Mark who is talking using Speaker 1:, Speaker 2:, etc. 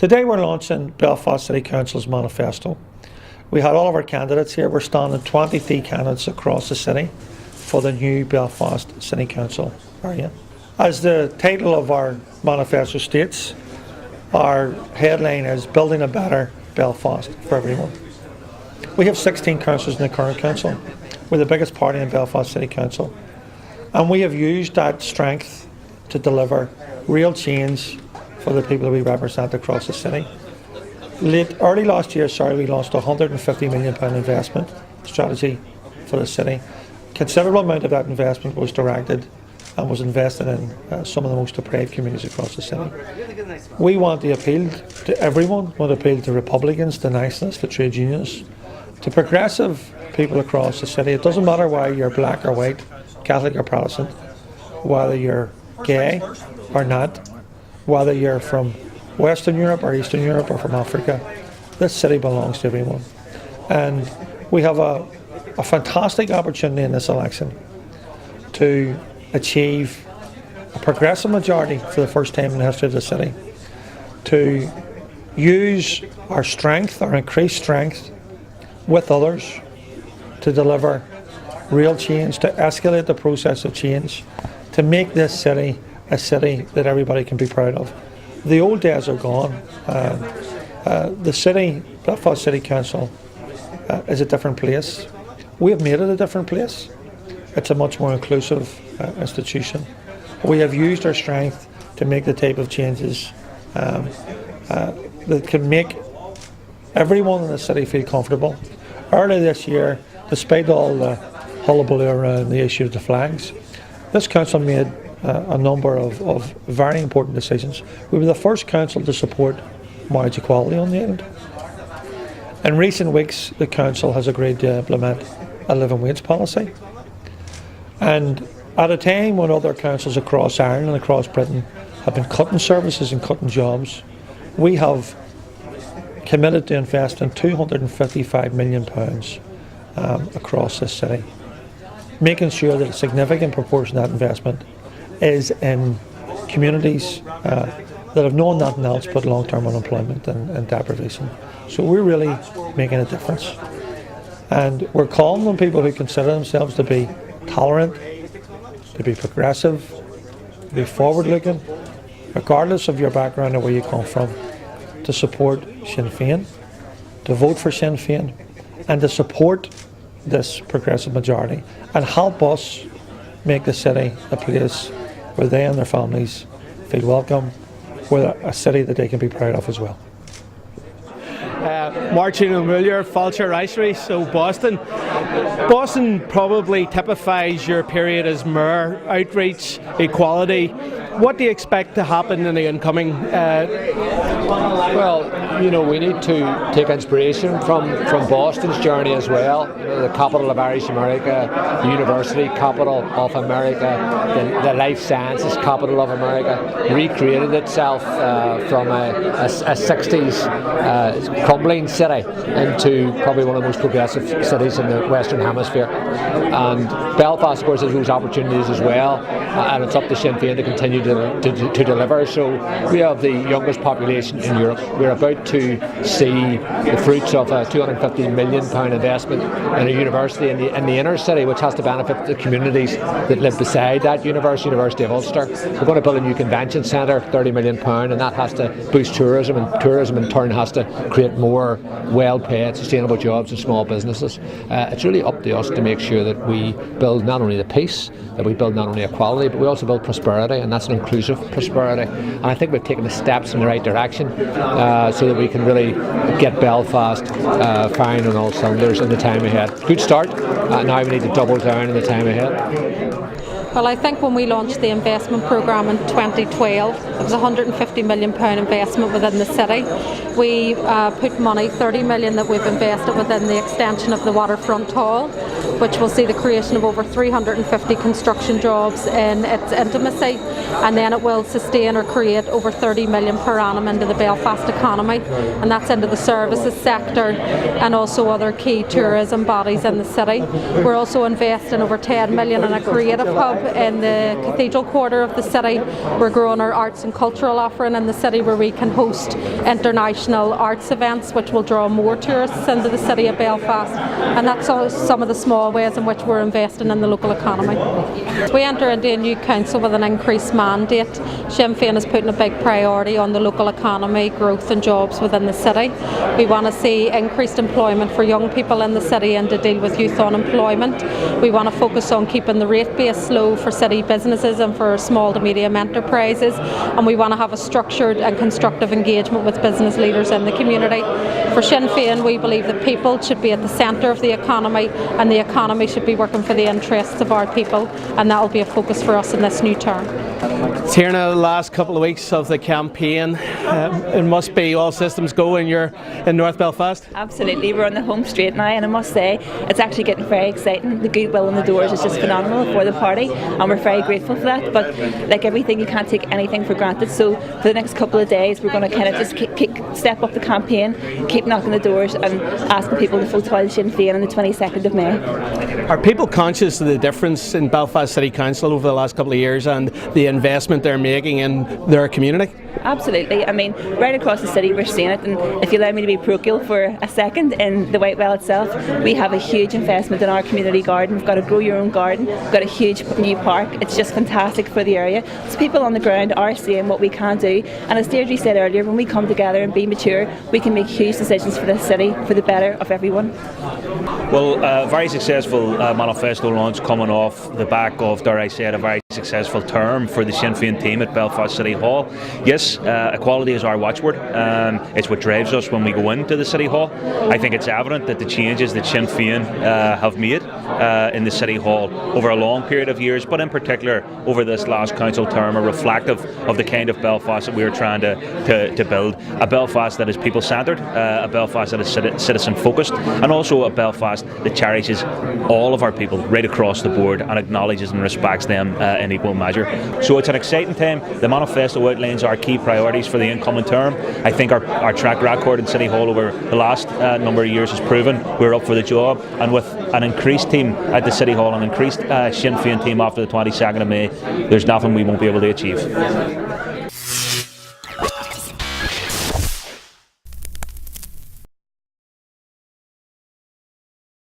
Speaker 1: Today we're launching Belfast City Council's Manifesto. We had all of our candidates here. We're standing 23 candidates across the city for the new Belfast City Council area. As the title of our manifesto states, our headline is Building a Better Belfast for Everyone. We have 16 councillors in the current council. We're the biggest party in Belfast City Council. And we have used that strength to deliver real change for the people that we represent across the city. Early last year, we launched a £150 million investment strategy for the city. A considerable amount of that investment was directed and was invested in some of the most deprived communities across the city. We want to appeal to everyone, we want to appeal to Republicans, to nationalists, to trade unions, to progressive people across the city. It doesn't matter whether you're black or white, Catholic or Protestant, whether you're gay or not, whether you're from Western Europe or Eastern Europe or from Africa. This city belongs to everyone. And we have a fantastic opportunity in this election to achieve a progressive majority for the first time in the history of the city, to use our strength, our increased strength with others to deliver real change, to escalate the process of change, to make this city a city that everybody can be proud of. The old days are gone. The city, Belfast City Council, is a different place. We have made it a different place. It's a much more inclusive institution. We have used our strength to make the type of changes that can make everyone in the city feel comfortable. Earlier this year, despite all the hullabaloo around the issue of the flags, this council made a number of very important decisions. We were the first council to support marriage equality on the island. In recent weeks, the council has agreed to implement a living wage policy. And at a time when other councils across Ireland and across Britain have been cutting services and cutting jobs, we have committed to investing £255 million across this city, making sure that a significant proportion of that investment is in communities that have known nothing else but long-term unemployment and deprivation. So we're really making a difference. And we're calling on people who consider themselves to be tolerant, to be progressive, to be forward-looking, regardless of your background or where you come from, to support Sinn Féin, to vote for Sinn Féin, and to support this progressive majority and help us make the city a place where they and their families feel welcome, where a city that they can be proud of as well.
Speaker 2: Martin O'Muller, Fulcher Ricery, so Boston. Boston probably typifies your period as mayor, outreach, equality. What do you expect to happen in the incoming?
Speaker 3: Well, we need to take inspiration from Boston's journey as well. The capital of Irish America, the university capital of America, the life sciences capital of America, recreated itself from a 60s crumbling city into probably one of the most progressive cities in the Western Hemisphere. And Belfast, of course, has those opportunities as well, and it's up to Sinn Féin to continue to deliver. So we have the youngest population in Europe. We're about to see the fruits of a £250 million investment in a university in the inner city, which has to benefit the communities that live beside that University of Ulster. We're going to build a new convention centre, £30 million, and that has to boost tourism, and tourism in turn has to create more well-paid, sustainable jobs in small businesses. It's really up to us to make sure that we build not only the peace, that we build not only equality, but we also build prosperity, and that's an inclusive prosperity. And I think we've taken the steps in the right direction so that we can really get Belfast firing on all cylinders in the time ahead. Good start. Now we need to double down in the time ahead.
Speaker 4: Well, I think when we launched the investment programme in 2012, it was a £150 million investment within the city. We put money, £30 million that we've invested within the extension of the Waterfront Hall, which will see the creation of over 350 construction jobs in its intimacy, and then it will sustain or create over £30 million per annum into the Belfast economy, and that's into the services sector and also other key tourism bodies in the city. We're also investing over £10 million in a creative hub in the cathedral quarter of the city. We're growing our arts and cultural offering in the city, where we can host international arts events which will draw more tourists into the city of Belfast, and that's some of the small ways in which we're investing in the local economy. We enter into a new council with an increased mandate. Sinn Féin is putting a big priority on the local economy, growth and jobs within the city. We want to see increased employment for young people in the city and to deal with youth unemployment. We want to focus on keeping the rate base low for city businesses and for small to medium enterprises, and we want to have a structured and constructive engagement with business leaders in the community. For Sinn Féin, we believe that people should be at the centre of the economy, and the economy should be working for the interests of our people, and that will be a focus for us in this new term.
Speaker 2: It's here now, the last couple of weeks of the campaign. It must be all systems go when you're in North Belfast.
Speaker 5: Absolutely, we're on the home straight now, and I must say it's actually getting very exciting. The goodwill on the doors is just phenomenal for the party, and we're very grateful for that. But like everything, you can't take anything for granted. So for the next couple of days, we're going to kind of just step up the campaign, keep knocking the doors, and asking people to vote for Sinn Féin on the 22nd of May.
Speaker 2: Are people conscious of the difference in Belfast City Council over the last couple of years and the investment they're making in their community?
Speaker 5: Absolutely. I mean, right across the city we're seeing it, and if you allow me to be parochial for a second, in the Whitewell itself, we have a huge investment in our community garden. We've got a grow your own garden, we've got a huge new park. It's just fantastic for the area. So people on the ground are seeing what we can do, and as Deirdre said earlier, when we come together and be mature, we can make huge decisions for this city, for the better of everyone.
Speaker 6: Well, very successful manifesto launch coming off the back of, dare I say it, a very successful term for the Sinn Féin team at Belfast City Hall. Yes, equality is our watchword. It's what drives us when we go into the City Hall. I think it's evident that the changes that Sinn Féin have made in the City Hall over a long period of years, but in particular over this last council term, are reflective of the kind of Belfast that we're trying to build. A Belfast that is people-centred, a Belfast that is citizen-focused, and also a Belfast that cherishes all of our people right across the board and acknowledges and respects them in equal measure. So it's an exciting time. The manifesto outlines our key priorities for the incoming term. I think our track record in City Hall over the last number of years has proven we're up for the job, and with an increased team at the City Hall, an increased Sinn Féin team after the 22nd of May, there's nothing we won't be able to achieve.